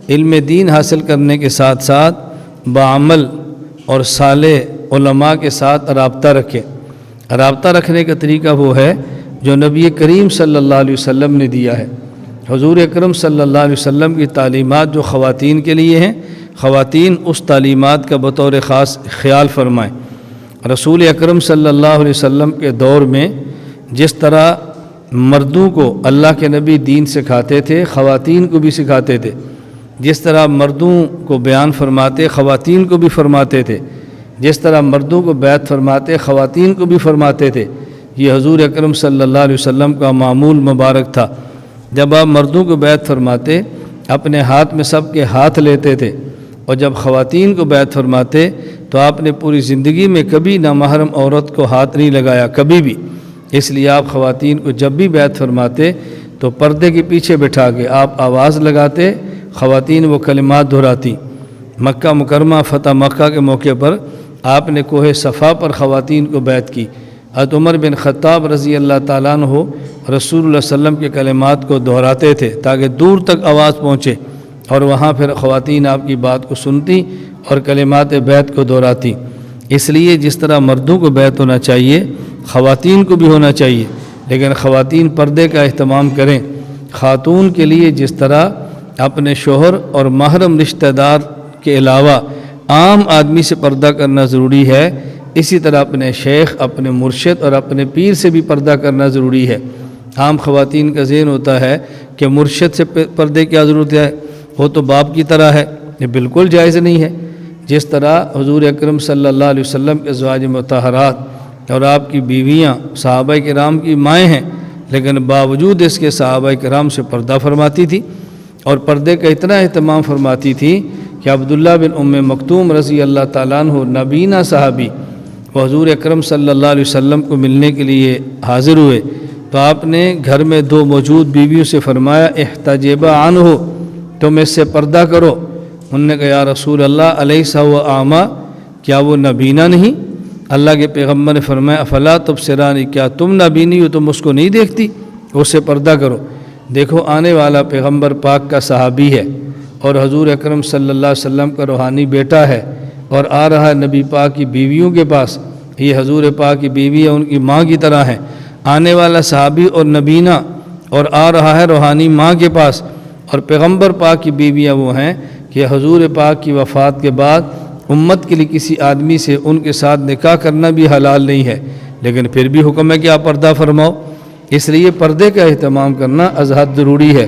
علم دین حاصل کرنے کے ساتھ ساتھ بعمل اور صالح علماء کے ساتھ رابطہ رکھے۔ رابطہ رکھنے کا طریقہ وہ ہے جو نبی کریم صلی اللہ علیہ وسلم نے دیا ہے۔ حضور اکرم صلی اللہ علیہ وسلم کی تعلیمات جو خواتین کے لیے ہیں، خواتین اس تعلیمات کا بطور خاص خیال فرمائیں۔ رسول اکرم صلی اللہ علیہ وسلم کے دور میں جس طرح مردوں کو اللہ کے نبی دین سکھاتے تھے، خواتین کو بھی سکھاتے تھے، جس طرح مردوں کو بیان فرماتے خواتین کو بھی فرماتے تھے، جس طرح مردوں کو بیعت فرماتے خواتین کو بھی فرماتے تھے۔ یہ حضور اکرم صلی اللہ علیہ وسلم کا معمول مبارک تھا۔ جب آپ مردوں کو بیعت فرماتے اپنے ہاتھ میں سب کے ہاتھ لیتے تھے، اور جب خواتین کو بیعت فرماتے تو آپ نے پوری زندگی میں کبھی نامحرم عورت کو ہاتھ نہیں لگایا، کبھی بھی۔ اس لیے آپ خواتین کو جب بھی بیعت فرماتے تو پردے کے پیچھے بٹھا کے آپ آواز لگاتے، خواتین وہ کلمات دہراتی۔ مکہ مکرمہ فتح مکہ کے موقع پر آپ نے کوہ صفا پر خواتین کو بیعت کی۔ حضرت عمر بن خطاب رضی اللہ تعالیٰ عنہ رسول اللہ صلی اللہ علیہ وسلم کے کلمات کو دہراتے تھے تاکہ دور تک آواز پہنچے، اور وہاں پھر خواتین آپ کی بات کو سنتی اور کلمات بیعت کو دہراتی۔ اس لیے جس طرح مردوں کو بیعت ہونا چاہیے، خواتین کو بھی ہونا چاہیے، لیکن خواتین پردے کا اہتمام کریں۔ خاتون کے لیے جس طرح اپنے شوہر اور محرم رشتہ دار کے علاوہ عام آدمی سے پردہ کرنا ضروری ہے، اسی طرح اپنے شیخ، اپنے مرشد اور اپنے پیر سے بھی پردہ کرنا ضروری ہے۔ عام خواتین کا ذہن ہوتا ہے کہ مرشد سے پردے کی ضرورت ہے، وہ تو باپ کی طرح ہے۔ یہ بالکل جائز نہیں ہے۔ جس طرح حضور اکرم صلی اللہ علیہ وسلم کے ازواج مطہرات اور آپ کی بیویاں صحابہ کرام کی مائیں ہیں، لیکن باوجود اس کے صحابہ کرام سے پردہ فرماتی تھی، اور پردے کا اتنا اہتمام فرماتی تھی کہ عبداللہ بن ام مکتوم رضی اللہ تعالیٰ عنہ نبینا صحابی وہ حضور اکرم صلی اللہ علیہ وسلم کو ملنے کے لیے حاضر ہوئے تو آپ نے گھر میں دو موجود بیویوں سے فرمایا، احتجبا عنہ، تم اس سے پردہ کرو۔ انہوں نے کہا یا رسول اللہ الیس هو اعمی، کیا وہ نبینا نہیں؟ اللہ کے پیغمبر نے فرمایا افلا تبصرانی، کیا تم نبینی ہو، تم اس کو نہیں دیکھتی؟ اس سے پردہ کرو۔ دیکھو آنے والا پیغمبر پاک کا صحابی ہے اور حضور اکرم صلی اللہ علیہ وسلم کا روحانی بیٹا ہے، اور آ رہا ہے نبی پاک کی بیویوں کے پاس۔ یہ حضور پاک کی بیوی ہے، ان کی ماں کی طرح ہے۔ آنے والا صحابی اور نبینا، اور آ رہا ہے روحانی ماں کے پاس، اور پیغمبر پاک کی بیویاں وہ ہیں کہ حضور پاک کی وفات کے بعد امت کے لیے کسی آدمی سے ان کے ساتھ نکاح کرنا بھی حلال نہیں ہے، لیکن پھر بھی حکم ہے کہ آپ پردہ فرماؤ۔ اس لیے پردے کا اہتمام کرنا از حد ضروری ہے۔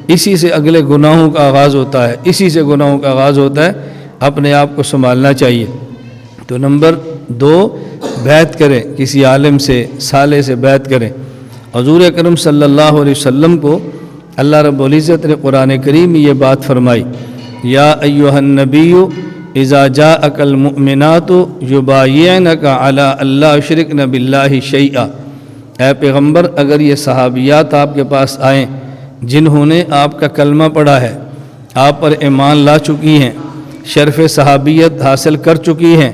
اسی سے اگلے گناہوں کا آغاز ہوتا ہے، اسی سے گناہوں کا آغاز ہوتا ہے۔ اپنے آپ کو سنبھالنا چاہیے۔ تو نمبر 2، بیعت کریں، کسی عالم سے، صالح سے بیعت کریں۔ حضور اکرم صلی اللہ علیہ وسلم کو اللہ رب العزت نے قرآن کریم میں یہ بات فرمائی، یا ایھا النبی اذا جاءک المؤمنات یبایعنک علی الا یشرکن باللہ شیئا، اے پیغمبر اگر یہ صحابیات آپ کے پاس آئیں جنہوں نے آپ کا کلمہ پڑھا ہے، آپ پر ایمان لا چکی ہیں، شرف صحابیت حاصل کر چکی ہیں،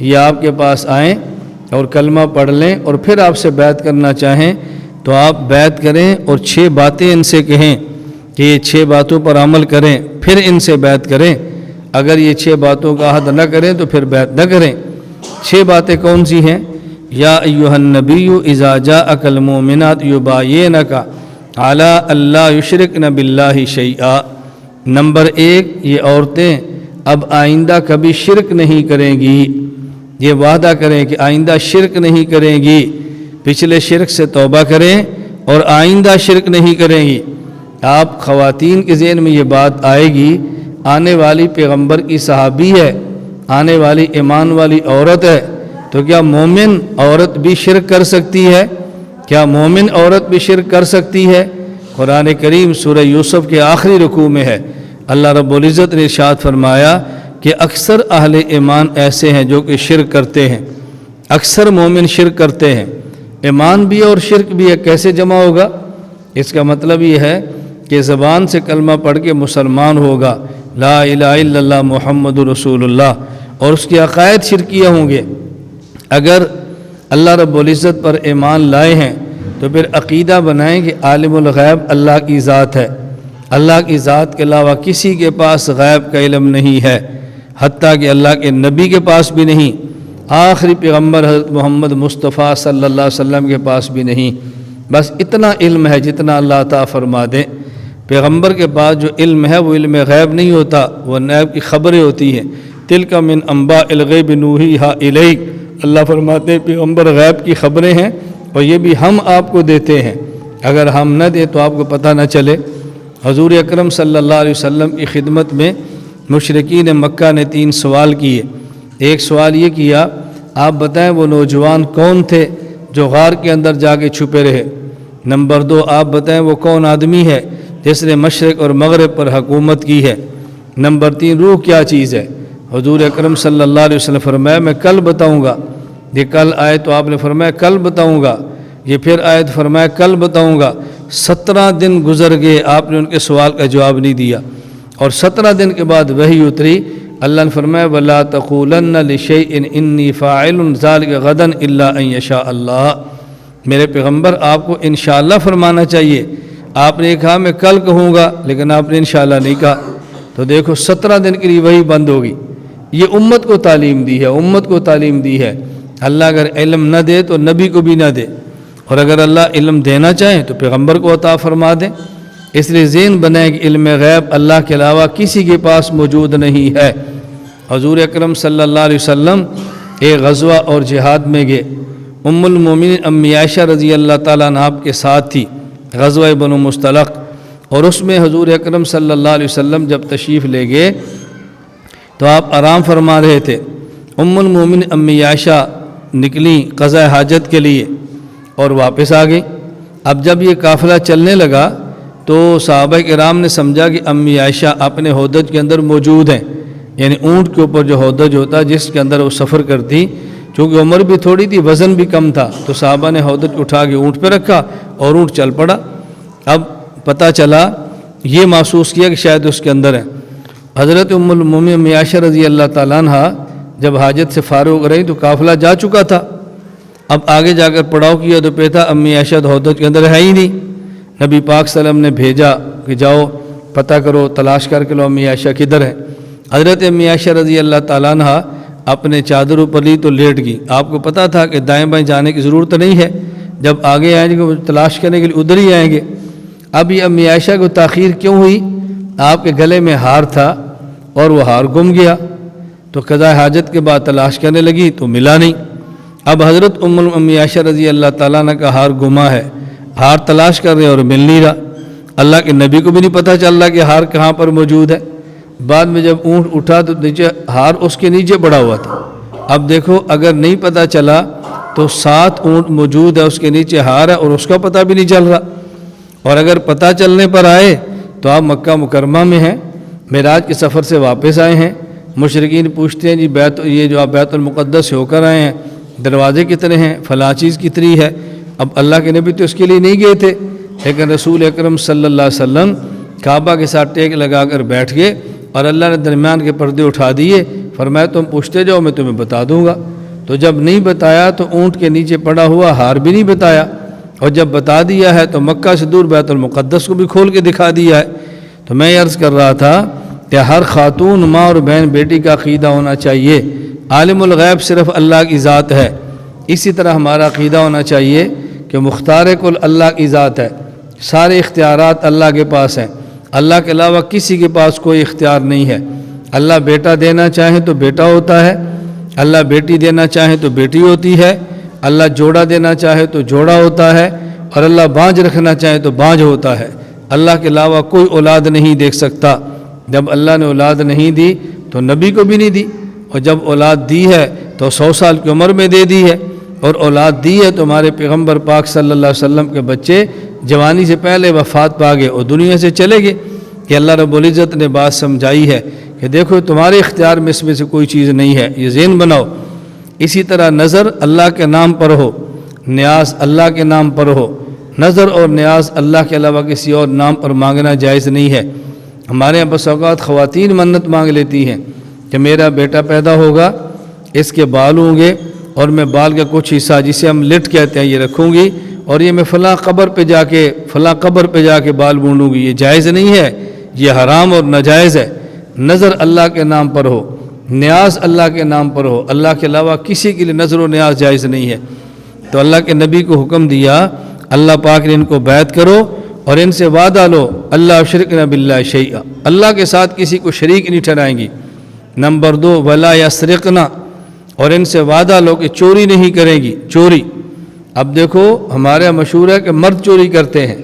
یہ آپ کے پاس آئیں اور کلمہ پڑھ لیں اور پھر آپ سے بیعت کرنا چاہیں تو آپ بیعت کریں، اور 6 باتیں ان سے کہیں کہ یہ 6 باتوں پر عمل کریں، پھر ان سے بیعت کریں۔ اگر یہ 6 باتوں کا عہد نہ کریں تو پھر بیعت نہ کریں۔ 6 باتیں کون سی ہیں؟ یا ایھا النبی اذا جاءک المؤمنات یبایعنک علی الا یشرکن باللہ شیئا۔ نمبر 1، یہ عورتیں اب آئندہ کبھی شرک نہیں کریں گی، یہ وعدہ کریں کہ آئندہ شرک نہیں کریں گی، پچھلے شرک سے توبہ کریں اور آئندہ شرک نہیں کریں گی۔ آپ خواتین کے ذہن میں یہ بات آئے گی، آنے والی پیغمبر کی صحابی ہے، آنے والی ایمان والی عورت ہے، تو کیا مومن عورت بھی شرک کر سکتی ہے؟ کیا مومن عورت بھی شرک کر سکتی ہے؟ قرآن کریم سورہ یوسف کے آخری رکوع میں ہے، اللہ رب العزت نے ارشاد فرمایا کہ اکثر اہل ایمان ایسے ہیں جو کہ شرک کرتے ہیں، اکثر مومن شرک کرتے ہیں۔ ایمان بھی اور شرک بھی ہے، کیسے جمع ہوگا؟ اس کا مطلب یہ ہے کہ زبان سے کلمہ پڑھ کے مسلمان ہوگا، لا الہ الا اللہ محمد رسول اللہ، اور اس کے عقائد شرکیہ ہوں گے۔ اگر اللہ رب العزت پر ایمان لائے ہیں تو پھر عقیدہ بنائیں کہ عالم الغیب اللہ کی ذات ہے، اللہ کی ذات کے علاوہ کسی کے پاس غیب کا علم نہیں ہے، حتیٰ کہ اللہ کے نبی کے پاس بھی نہیں، آخری پیغمبر حضرت محمد مصطفیٰ صلی اللہ علیہ وسلم کے پاس بھی نہیں۔ بس اتنا علم ہے جتنا اللہ تعالیٰ فرما دے۔ پیغمبر کے پاس جو علم ہے وہ علم غیب نہیں ہوتا، وہ غیب کی خبریں ہوتی ہیں۔ تلک من انباء الغیب نوحیھا الیک، اللہ فرماتے ہیں پیغمبر غیب کی خبریں ہیں اور یہ بھی ہم آپ کو دیتے ہیں، اگر ہم نہ دیں تو آپ کو پتہ نہ چلے۔ حضور اکرم صلی اللہ علیہ وسلم کی خدمت میں مشرکین مکہ نے 3 سوال کیے۔ ایک سوال یہ کیا، آپ بتائیں وہ نوجوان کون تھے جو غار کے اندر جا کے چھپے رہے؟ نمبر 2، آپ بتائیں وہ کون آدمی ہے جس نے مشرق اور مغرب پر حکومت کی ہے؟ نمبر 3، روح کیا چیز ہے؟ حضور اکرم صلی اللہ علیہ وسلم فرمایا میں کل بتاؤں گا۔ یہ کل آئے تو آپ نے فرمایا کل بتاؤں گا، یہ پھر آئے تو فرمایا کل بتاؤں گا۔ 17 دن گزر گئے، آپ نے ان کے سوال کا جواب نہیں دیا، اور 17 دن کے بعد وحی اتری۔ اللہ نے فرمایا وَلَا تَقُولَنَّ لِشَيْءٍ إِنِّي فَاعِلٌ ذَلِكَ غَدًا إِلَّا أَن يَشَاءَ اللَّهُ۔ میرے پیغمبر آپ کو انشاءاللہ فرمانا چاہیے، آپ نے کہا میں کل کہوں گا، لیکن آپ نے انشاءاللہ نہیں کہا۔ تو دیکھو 17 دن کے لیے وحی بند ہوگی۔ یہ امت کو تعلیم دی ہے، امت کو تعلیم دی ہے۔ اللہ اگر علم نہ دے تو نبی کو بھی نہ دے، اور اگر اللہ علم دینا چاہیں تو پیغمبر کو عطا فرما دیں۔ اس لیے ذہن بنائیں کہ علم غیب اللہ کے علاوہ کسی کے پاس موجود نہیں ہے۔ حضور اکرم صلی اللہ علیہ وسلم ایک غزوہ اور جہاد میں گئے۔ ام المومنین امی عائشہ رضی اللہ تعالیٰ عنہ آپ کے ساتھ تھی، غزوہ بنو مصطلق، اور اس میں حضور اکرم صلی اللہ علیہ وسلم جب تشریف لے گئے تو آپ آرام فرما رہے تھے۔ ام المومنین امی عائشہ نکلیں قضاء حاجت کے لیے اور واپس آ گئی۔ اب جب یہ قافلہ چلنے لگا تو صحابہ کرام نے سمجھا کہ امی عائشہ اپنے ہودج کے اندر موجود ہیں، یعنی اونٹ کے اوپر جو ہودج ہوتا ہے جس کے اندر وہ سفر کرتی، چونکہ عمر بھی تھوڑی تھی، وزن بھی کم تھا، تو صحابہ نے ہودج اٹھا کے اونٹ پہ رکھا اور اونٹ چل پڑا۔ اب پتہ چلا، یہ محسوس کیا کہ شاید اس کے اندر ہے۔ حضرت ام المومنین امی عائشہ رضی اللہ تعالیٰ عنہ جب حاجت سے فارغ رہی تو قافلہ جا چکا تھا۔ اب آگے جا کر پڑاؤ کیا تو پتہ امی عائشہ ہودج کے اندر ہے ہی نہیں۔ نبی پاک صلی اللہ علیہ وسلم نے بھیجا کہ جاؤ پتہ کرو، تلاش کر کے لو امی عائشہ کدھر ہے۔ حضرت امی عائشہ رضی اللہ تعالیٰ عنہ اپنے چادر اوپر لی تو لیٹ گئی۔ آپ کو پتہ تھا کہ دائیں بائیں جانے کی ضرورت نہیں ہے، جب آگے آئیں گے وہ تلاش کرنے کے لیے ادھر ہی آئیں گے۔ اب یہ امی عائشہ کو تاخیر کیوں ہوئی؟ آپ کے گلے میں ہار تھا اور وہ ہار گم گیا، تو قضاء حاجت کے بعد تلاش کرنے لگی تو ملا نہیں۔ اب حضرت امی عائشہ رضی اللہ تعالیٰ عنہ کا ہار گما ہے، ہار تلاش کر رہے اور مل نہیں رہا۔ اللہ کے نبی کو بھی نہیں پتہ چل رہا کہ ہار کہاں پر موجود ہے۔ بعد میں جب اونٹ اٹھا تو نیچے ہار اس کے نیچے پڑا ہوا تھا۔ اب دیکھو اگر نہیں پتہ چلا تو 7 اونٹ موجود ہے، اس کے نیچے ہار ہے اور اس کا پتہ بھی نہیں چل رہا، اور اگر پتہ چلنے پر آئے تو آپ مکہ مکرمہ میں ہیں، معراج کے سفر سے واپس آئے ہیں۔ مشرکین پوچھتے ہیں جی یہ جو آپ بیت المقدس سے ہو کر آئے ہیں، دروازے کتنے ہیں، فلاں چیز کتنی ہے؟ اب اللہ کے نبی تو اس کے لیے نہیں گئے تھے، لیکن رسول اکرم صلی اللہ علیہ وسلم کعبہ کے ساتھ ٹیک لگا کر بیٹھ گئے اور اللہ نے درمیان کے پردے اٹھا دیے، فرمایا تم پوچھتے جاؤ میں تمہیں بتا دوں گا۔ تو جب نہیں بتایا تو اونٹ کے نیچے پڑا ہوا ہار بھی نہیں بتایا، اور جب بتا دیا ہے تو مکہ سے دور بیت المقدس کو بھی کھول کے دکھا دیا ہے۔ تو میں عرض کر رہا تھا کہ ہر خاتون ماں اور بہن بیٹی کا عقیدہ ہونا چاہیے، عالم الغیب صرف اللہ کی ذات ہے۔ اسی طرح ہمارا عقیدہ ہونا چاہیے کہ مختار کل اللہ کی ذات ہے، سارے اختیارات اللہ کے پاس ہیں، اللہ کے علاوہ کسی کے پاس کوئی اختیار نہیں ہے۔ اللہ بیٹا دینا چاہے تو بیٹا ہوتا ہے، اللہ بیٹی دینا چاہے تو بیٹی ہوتی ہے، اللہ جوڑا دینا چاہے تو جوڑا ہوتا ہے، اور اللہ بانجھ رکھنا چاہے تو بانجھ ہوتا ہے۔ اللہ کے علاوہ کوئی اولاد نہیں دیکھ سکتا۔ جب اللہ نے اولاد نہیں دی تو نبی کو بھی نہیں دی، اور جب اولاد دی ہے تو 100 سال کی عمر میں دے دی ہے، اور اولاد دی ہے تو ہمارے پیغمبر پاک صلی اللہ علیہ وسلم کے بچے جوانی سے پہلے وفات پا گئے اور دنیا سے چلے گئے، کہ اللہ رب العزت نے بات سمجھائی ہے کہ دیکھو تمہارے اختیار میں اس میں سے کوئی چیز نہیں ہے، یہ ذہن بناؤ۔ اسی طرح نظر اللہ کے نام پر ہو، نیاز اللہ کے نام پر ہو، نظر اور نیاز اللہ کے علاوہ کسی اور نام پر مانگنا جائز نہیں ہے۔ ہمارے یہاں بس اوقات خواتین منت مانگ لیتی ہیں کہ میرا بیٹا پیدا ہوگا، اس کے بال ہوں گے اور میں بال کا کچھ حصہ جسے ہم لٹ کہتے ہیں یہ رکھوں گی، اور یہ میں فلاں قبر پہ جا کے بال بونڈوں گی، یہ جائز نہیں ہے، یہ حرام اور ناجائز ہے۔ نظر اللہ کے نام پر ہو، نیاز اللہ کے نام پر ہو، اللہ کے علاوہ کسی کے لیے نظر و نیاز جائز نہیں ہے۔ تو اللہ کے نبی کو حکم دیا، اللہ پاک نے ان کو بیعت کرو اور ان سے وعدہ لو، اللہ شرکنا باللہ شیئا، اللہ کے ساتھ کسی کو شریک نہیں ٹھہرائیں گی۔ نمبر 2 ولا یسرقنا، اور ان سے وعدہ لو کہ چوری نہیں کریں گی۔ چوری، اب دیکھو ہمارے مشہور ہے کہ مرد چوری کرتے ہیں،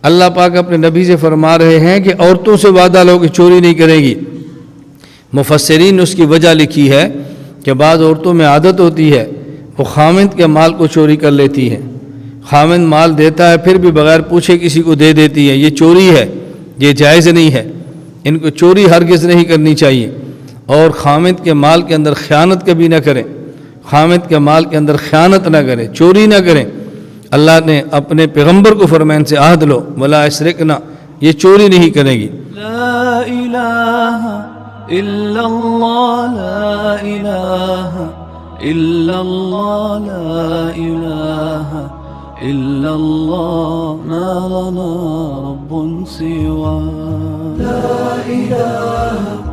اللہ پاک اپنے نبی سے فرما رہے ہیں کہ عورتوں سے وعدہ لو کہ چوری نہیں کریں گی۔ مفسرین نے اس کی وجہ لکھی ہے کہ بعض عورتوں میں عادت ہوتی ہے وہ خامند کے مال کو چوری کر لیتی ہیں، خامند مال دیتا ہے پھر بھی بغیر پوچھے کسی کو دے دیتی ہے، یہ چوری ہے، یہ جائز نہیں ہے، ان کو چوری ہرگز نہیں کرنی چاہیے۔ اور خامند کے مال کے اندر خیانت کبھی نہ کریں، خامند کے مال کے اندر خیانت نہ کریں، چوری نہ کریں۔ اللہ نے اپنے پیغمبر کو فرمایا ان سے عہد لو ولا یسرقنا، یہ چوری نہیں کریں گی۔ لا الہ الا اللہ، لا الہ الا اللہ، لا الہ الا اللہ، ما لنا رب سوا، لا الہ